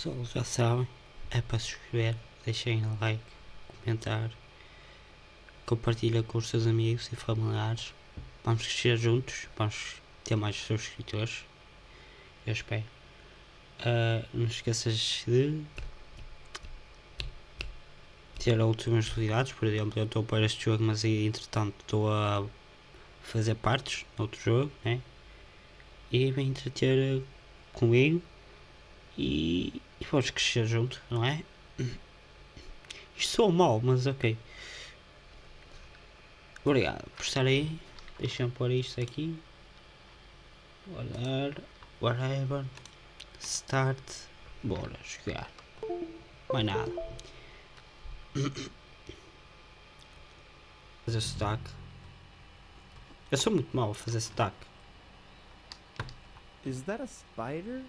pessoal, já sabem, é para se inscrever, deixem like, comentar, compartilha com os seus amigos e familiares. Vamos crescer juntos, vamos ter mais subscritores, eu espero. Não esqueças de ter últimas novidades. Por exemplo, eu estou para este jogo, mas entretanto estou a fazer partes no outro jogo, né? E vem entreter comigo e vamos crescer junto, não é? Isto sou mau, mas ok. Obrigado por estar aí. Deixa-me pôr isto aqui. Olhar. Whatever. Start. Bora jogar. Mais nada. Fazer stack. Eu sou muito mau a fazer stack. Is that a spider?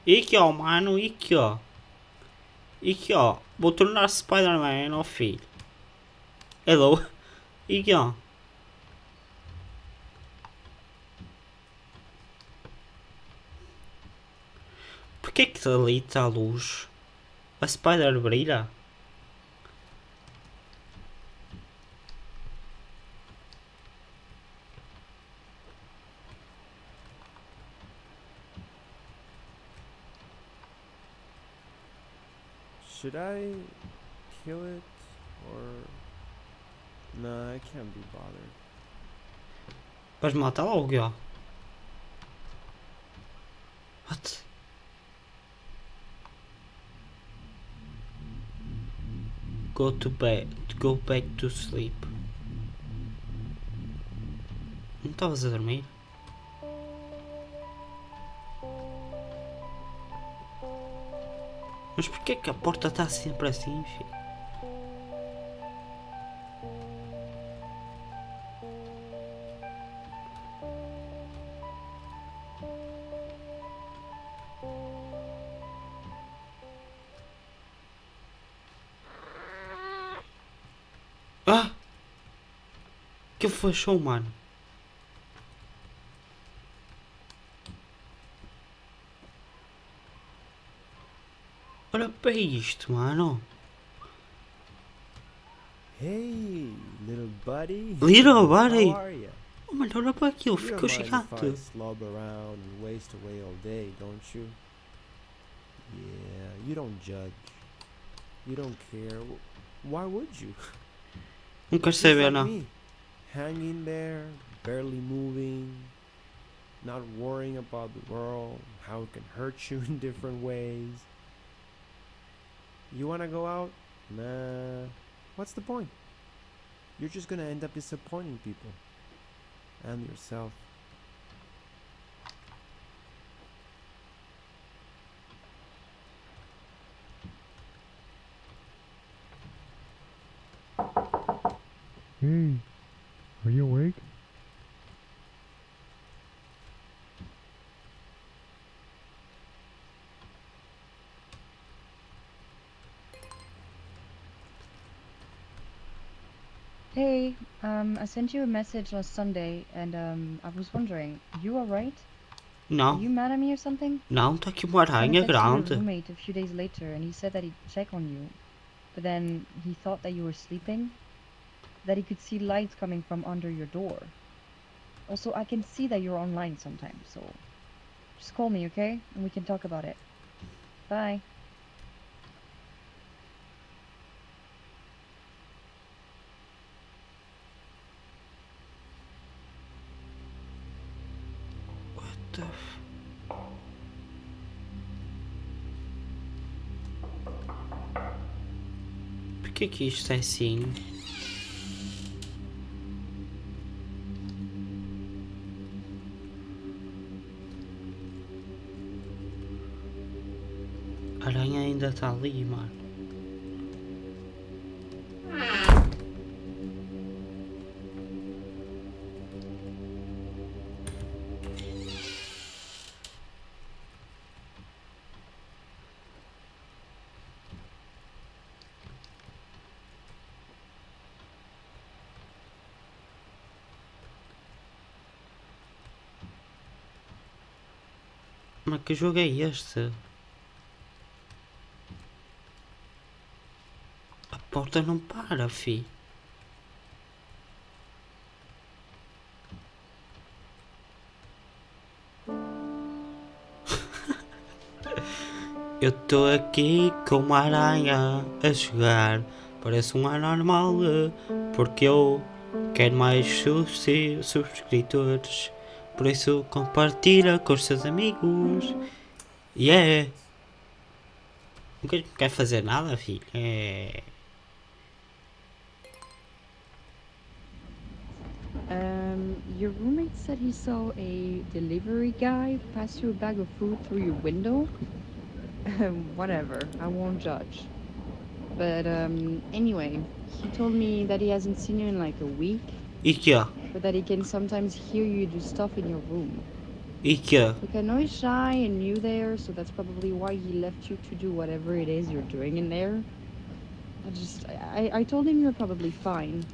E aqui ó, mano. E aqui ó. E aqui ó. Vou tornar Spider-Man, ó filho. Hello. E aqui ó. Porquê que ali está a luz? A Spider brilha? Should I kill it or... Nah, I can't be bothered. Vais matar logo ó. What? Go to bed. Go back to sleep. Não estavas a dormir? Mas porquê que a porta está sempre assim, filho? Ah! Que foi show, mano? Olha para isto, mano. Hey, little buddy. Little How buddy. are ya? Oh, mano, olha para aquilo. You Ficou don't mind if I gigante. slob around and waste away all day, don't you? Yeah, you don't judge. You don't care. Why would you? Não quero Just saber, like não. me, hanging there, barely moving, not worrying about the world, how it can hurt you in different ways. You wanna go out? Nah. What's the point? You're just gonna end up disappointing people. And yourself. Hey, are you awake? Hey, I sent you a message last Sunday, and I was wondering, you alright? Are Não, you mad at me or something? não, está aqui uma I sent aranha a text to your grande. roommate a few days later, and he said that he'd check on you, but then he thought that you were sleeping, that he could see lights coming from under your door. Also, I can see that you're online sometimes, so just call me, okay? And we can talk about it. Bye. What the f... Porquê que isto é assim? A aranha ainda está ali, mano. Mas que jogo é este? porta não para, fi. Eu tô aqui com uma aranha a jogar. Parece um anormal, porque eu quero mais subscritores. Por isso compartilha com os seus amigos. Yeah! Não quer fazer nada, filho. É. Your roommate said he saw a delivery guy pass you a bag of food through your window. Whatever, I won't judge. But anyway, he told me that he hasn't seen you in like a week, E que ó? but that he can sometimes hear you do stuff in your room. E que ó? Look, I know he's shy and new there, so that's probably why he left you to do whatever it is you're doing in there. I told him you're probably fine,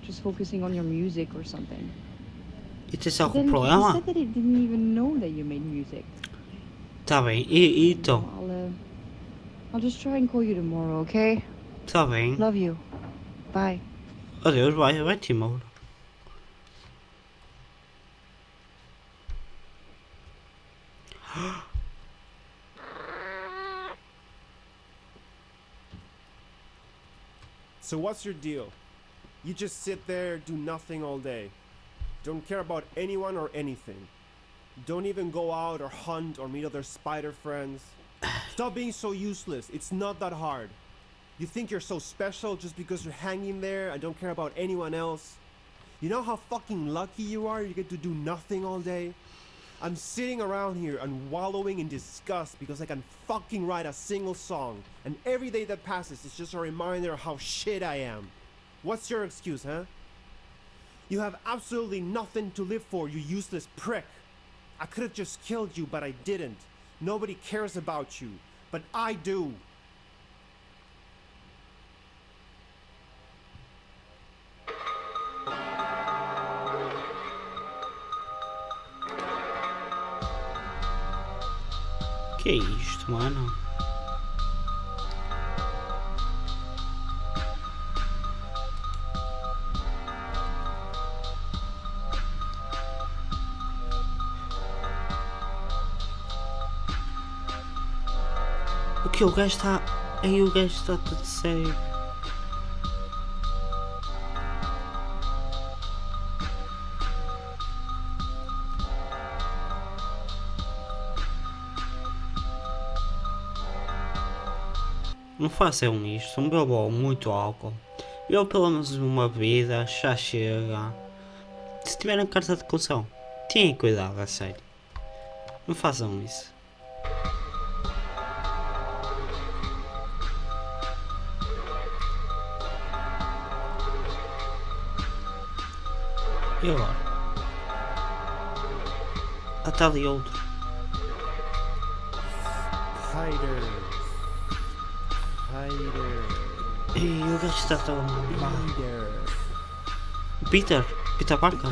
just focusing on your music or something. E tens But algum then he problema? said that he didn't even know that you made music. Tá bem. E então? I'll just try and call you tomorrow, okay? Tá bem. Love you. Bye. Adeus, vai-te embora. So what's your deal? You just sit there, do nothing all day. Don't care about anyone or anything. Don't even go out or hunt or meet other spider friends. Stop being so useless. It's not that hard. You think you're so special just because you're hanging there and don't care about anyone else? You know how fucking lucky you are you get to do nothing all day? I'm sitting around here and wallowing in disgust because I can fucking write a single song, and every day that passes is just a reminder of how shit I am. What's your excuse, huh? You have absolutely nothing to live for, you useless prick. I could have just killed you, but I didn't. Nobody cares about you, but I do. Que é isto, mano? O que o gajo está... Aí o gajo está todo sério. Não façam isto, não bebam muito álcool. Eu pelo menos uma bebida, já chega. Se tiverem carta de caução, tenham cuidado, a sério. Não façam isso. E agora? Ah, está ali outro. Spider. E o gajo está tão mal. Peter. Peter Parker?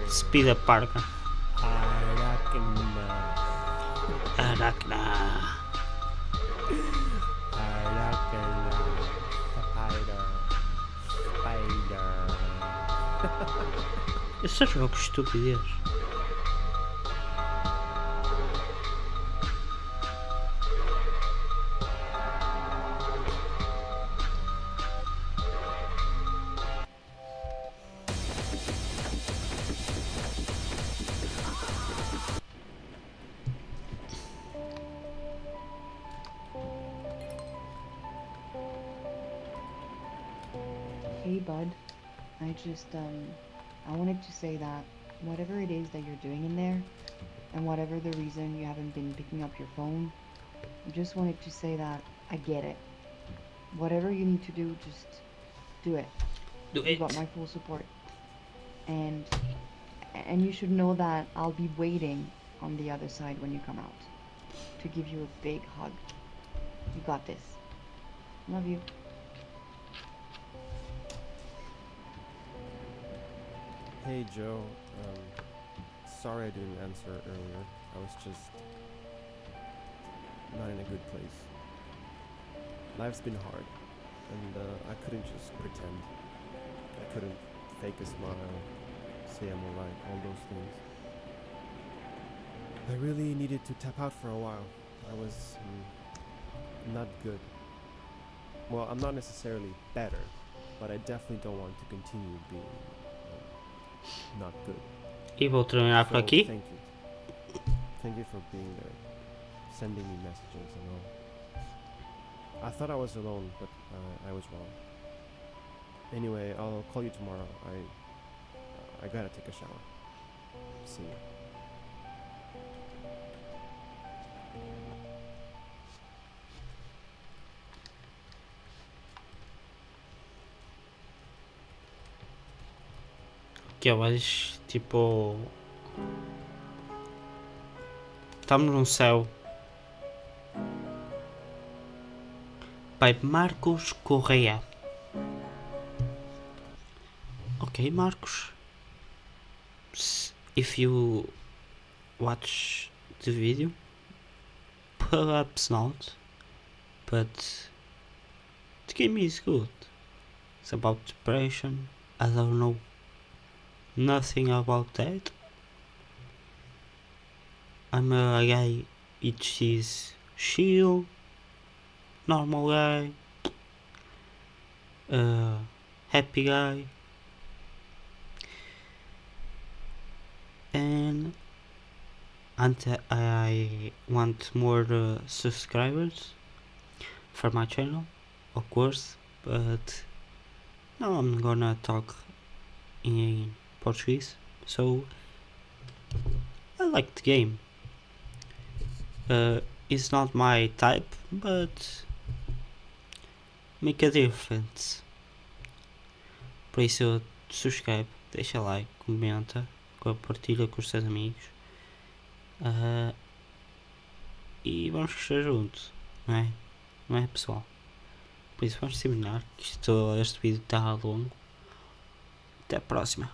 Speeder Parker. Aracna. Eu só jogo com estupidez. Hey, bud. I wanted to say that whatever it is that you're doing in there, and whatever the reason you haven't been picking up your phone, I just wanted to say that I get it. Whatever you need to do, just do it. Do You got it. my full support. And you should know that I'll be waiting on the other side when you come out to give you a big hug. You got this. Love you. Hey Joe, sorry I didn't answer earlier. I was just not in a good place. Life's been hard, and I couldn't just pretend. I couldn't fake a smile, say I'm alright, all those things. I really needed to tap out for a while. I was not good. Well, I'm not necessarily better, but I definitely don't want to continue being not good. E vou terminar por So, aqui. thank you. Thank you for being there, sending me messages and all. I thought I was alone, but I was wrong. Anyway, I'll call you tomorrow. I gotta take a shower. See you. Que eu acho, tipo... Estamos num céu. By Marcos Correia. Ok, Marcos. If you watch the video, perhaps not, but the game is good. It's about depression. I don't know nothing about that. I'm a guy which is chill, normal guy, happy guy, and I want more subscribers for my channel, of course, but now I'm gonna talk in Portuguese, so I like the game. It's not my type, but make a difference. Por isso, subscreve, deixa like, comenta, compartilha com os teus amigos. E vamos crescer juntos, não é? Não é, pessoal? Por isso, vamos terminar. Este vídeo está longo. Até a próxima.